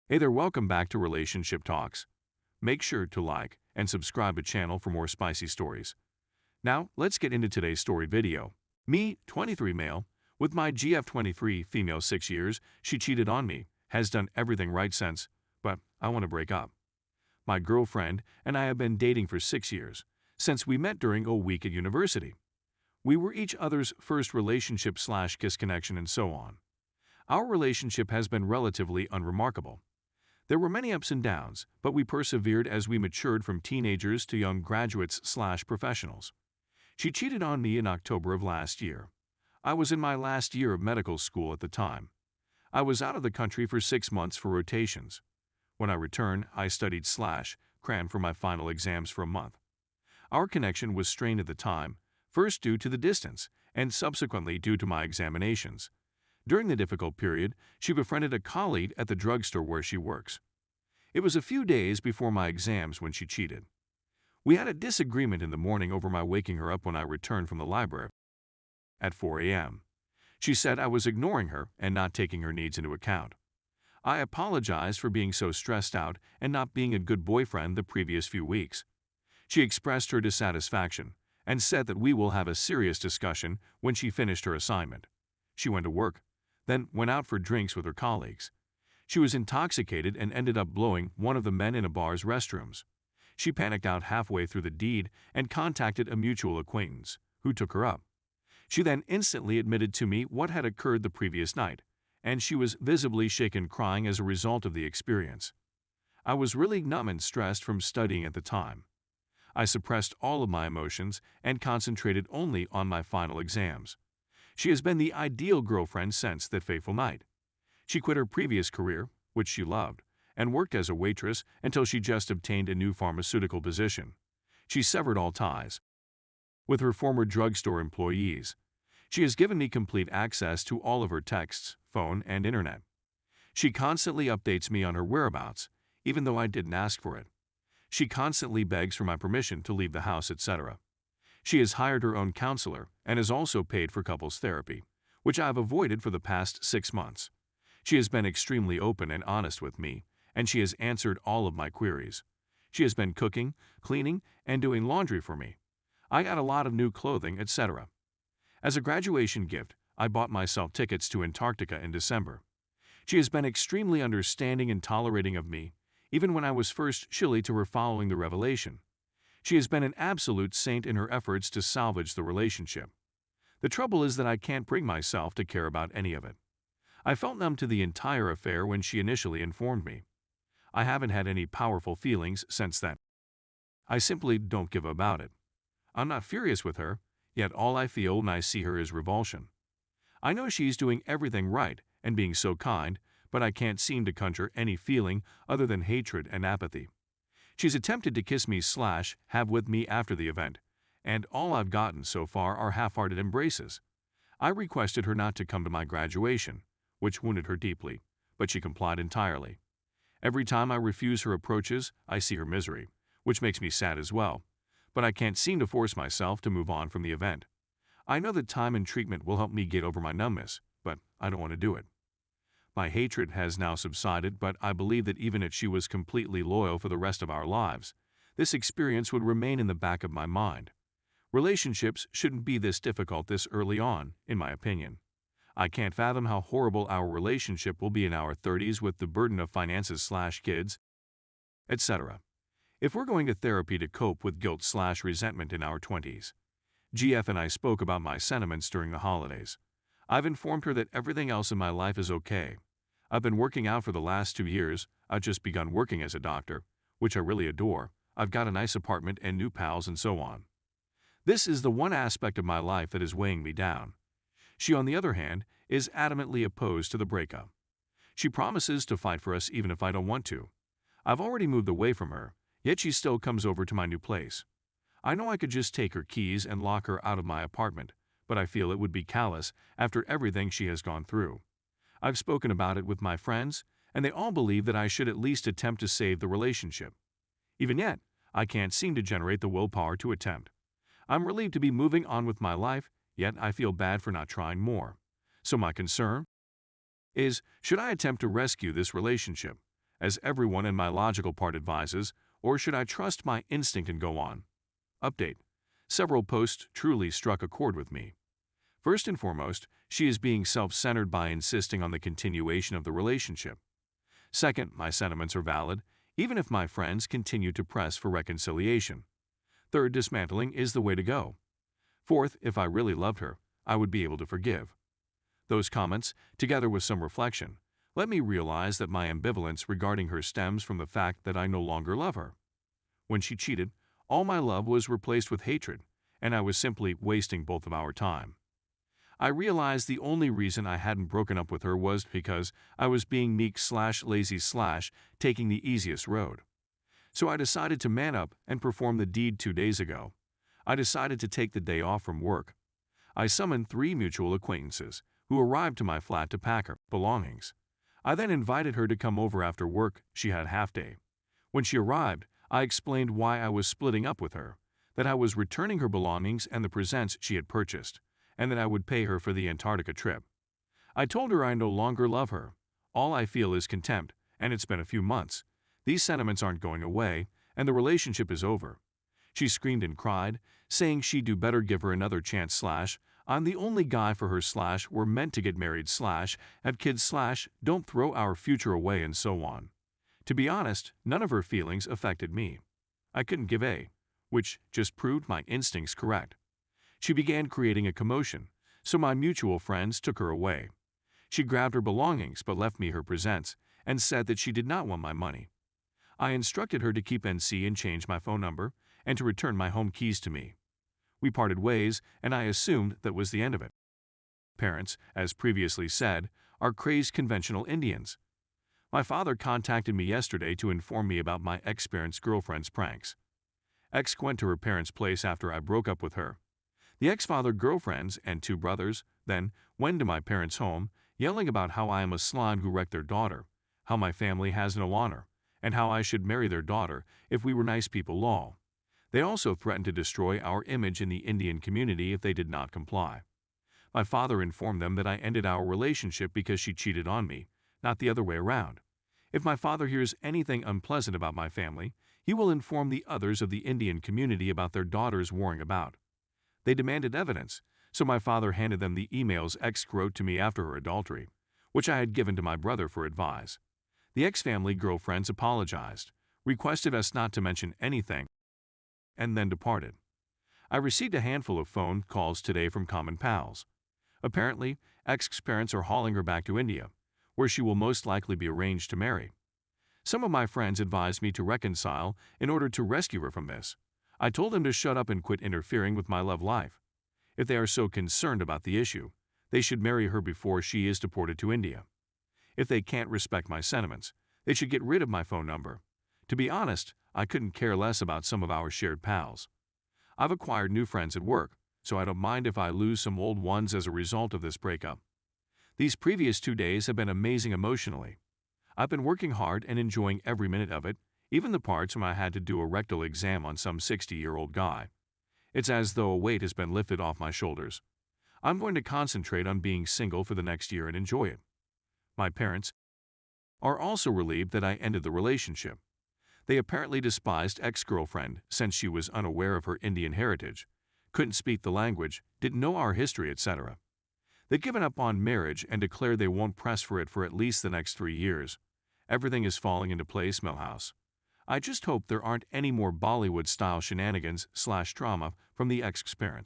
Hey there, welcome back to Relationship Talks. Make sure to like and subscribe to the channel for more spicy stories. Now, let's get into today's story video. Me, 23 male, with my GF23 female 6 years, she cheated on me, has done everything right since, but I want to break up. My girlfriend and I have been dating for 6 years, since we met during a week at university. We were each other's first relationship/kiss connection and so on. Our relationship has been relatively unremarkable. There were many ups and downs, but we persevered as we matured from teenagers to young graduates/professionals. She cheated on me in October of last year. I was in my last year of medical school at the time. I was out of the country for 6 months for rotations. When I returned, I studied/crammed for my final exams for a month. Our connection was strained at the time, first due to the distance, and subsequently due to my examinations. During the difficult period, she befriended a colleague at the drugstore where she works. It was a few days before my exams when she cheated. We had a disagreement in the morning over my waking her up when I returned from the library at 4 a.m. She said I was ignoring her and not taking her needs into account. I apologized for being so stressed out and not being a good boyfriend the previous few weeks. She expressed her dissatisfaction and said that we will have a serious discussion when she finished her assignment. She went to work, then went out for drinks with her colleagues. She was intoxicated and ended up blowing one of the men in a bar's restrooms. She panicked out halfway through the deed and contacted a mutual acquaintance, who took her up. She then instantly admitted to me what had occurred the previous night, and she was visibly shaken crying as a result of the experience. I was really numb and stressed from studying at the time. I suppressed all of my emotions and concentrated only on my final exams. She has been the ideal girlfriend since that fateful night. She quit her previous career, which she loved, and worked as a waitress until she just obtained a new pharmaceutical position. She severed all ties with her former drugstore employees. She has given me complete access to all of her texts, phone, and internet. She constantly updates me on her whereabouts, even though I didn't ask for it. She constantly begs for my permission to leave the house, etc. She has hired her own counselor and has also paid for couples therapy, which I have avoided for the past 6 months. She has been extremely open and honest with me, and she has answered all of my queries. She has been cooking, cleaning, and doing laundry for me. I got a lot of new clothing, etc. As a graduation gift, I bought myself tickets to Antarctica in December. She has been extremely understanding and tolerating of me, even when I was first chilly to her following the revelation. She has been an absolute saint in her efforts to salvage the relationship. The trouble is that I can't bring myself to care about any of it. I felt numb to the entire affair when she initially informed me. I haven't had any powerful feelings since then. I simply don't give about it. I'm not furious with her, yet all I feel when I see her is revulsion. I know she's doing everything right and being so kind, but I can't seem to conjure any feeling other than hatred and apathy. She's attempted to kiss me/have with me after the event, and all I've gotten so far are half-hearted embraces. I requested her not to come to my graduation, which wounded her deeply, but she complied entirely. Every time I refuse her approaches, I see her misery, which makes me sad as well, but I can't seem to force myself to move on from the event. I know that time and treatment will help me get over my numbness, but I don't want to do it. My hatred has now subsided, but I believe that even if she was completely loyal for the rest of our lives, this experience would remain in the back of my mind. Relationships shouldn't be this difficult this early on, in my opinion. I can't fathom how horrible our relationship will be in our 30s with the burden of finances/kids, etc. If we're going to therapy to cope with guilt/resentment in our 20s. GF and I spoke about my sentiments during the holidays. I've informed her that everything else in my life is okay. I've been working out for the last 2 years. I've just begun working as a doctor, which I really adore. I've got a nice apartment and new pals and so on. This is the one aspect of my life that is weighing me down. She, on the other hand, is adamantly opposed to the breakup. She promises to fight for us even if I don't want to. I've already moved away from her, yet she still comes over to my new place. I know I could just take her keys and lock her out of my apartment, but I feel it would be callous after everything she has gone through. I've spoken about it with my friends, and they all believe that I should at least attempt to save the relationship. Even yet, I can't seem to generate the willpower to attempt. I'm relieved to be moving on with my life, yet I feel bad for not trying more. So my concern is, should I attempt to rescue this relationship? as everyone in my logical part advises, or should I trust my instinct and go on? Update. Several posts truly struck a chord with me. First and foremost, she is being self-centered by insisting on the continuation of the relationship. Second, my sentiments are valid, even if my friends continue to press for reconciliation. Third, dismantling is the way to go. Fourth, if I really loved her, I would be able to forgive. Those comments, together with some reflection, let me realize that my ambivalence regarding her stems from the fact that I no longer love her. When she cheated, all my love was replaced with hatred, and I was simply wasting both of our time. I realized the only reason I hadn't broken up with her was because I was being meek/lazy/ taking the easiest road. So I decided to man up and perform the deed 2 days ago. I decided to take the day off from work. I summoned 3 mutual acquaintances who arrived to my flat to pack her belongings. I then invited her to come over after work. She had half day. When she arrived, I explained why I was splitting up with her, that I was returning her belongings and the presents she had purchased, and that I would pay her for the Antarctica trip. I told her I no longer love her. All I feel is contempt, and it's been a few months. These sentiments aren't going away, and the relationship is over. She screamed and cried, saying she'd do better give her another chance / I'm the only guy for her / we're meant to get married / have kids / don't throw our future away and so on. To be honest, none of her feelings affected me. I couldn't give a, which just proved my instincts correct. She began creating a commotion, so my mutual friends took her away. She grabbed her belongings but left me her presents and said that she did not want my money. I instructed her to keep NC and change my phone number and to return my home keys to me. We parted ways, and I assumed that was the end of it. Parents, as previously said, are crazed conventional Indians. My father contacted me yesterday to inform me about my ex-parents' girlfriend's pranks. Ex went to her parents' place after I broke up with her. The ex-father girlfriends and 2 brothers then went to my parents' home, yelling about how I am a slime who wrecked their daughter, how my family has no honor, and how I should marry their daughter if we were nice people law. They also threatened to destroy our image in the Indian community if they did not comply. My father informed them that I ended our relationship because she cheated on me, not the other way around. If my father hears anything unpleasant about my family, he will inform the others of the Indian community about their daughters warring about. They demanded evidence, so my father handed them the emails ex wrote to me after her adultery, which I had given to my brother for advice. The ex-family girlfriends apologized, requested us not to mention anything, and then departed. I received a handful of phone calls today from common pals. Apparently, ex's parents are hauling her back to India, where she will most likely be arranged to marry. Some of my friends advised me to reconcile in order to rescue her from this. I told them to shut up and quit interfering with my love life. If they are so concerned about the issue, they should marry her before she is deported to India. If they can't respect my sentiments, they should get rid of my phone number. To be honest, I couldn't care less about some of our shared pals. I've acquired new friends at work, so I don't mind if I lose some old ones as a result of this breakup. These previous 2 days have been amazing emotionally. I've been working hard and enjoying every minute of it, even the parts when I had to do a rectal exam on some 60-year-old guy. It's as though a weight has been lifted off my shoulders. I'm going to concentrate on being single for the next year and enjoy it. My parents are also relieved that I ended the relationship. They apparently despised ex-girlfriend since she was unaware of her Indian heritage, couldn't speak the language, didn't know our history, etc. They've given up on marriage and declared they won't press for it for at least the next 3 years. Everything is falling into place, Millhouse. I just hope there aren't any more Bollywood-style shenanigans/drama from the ex-parents.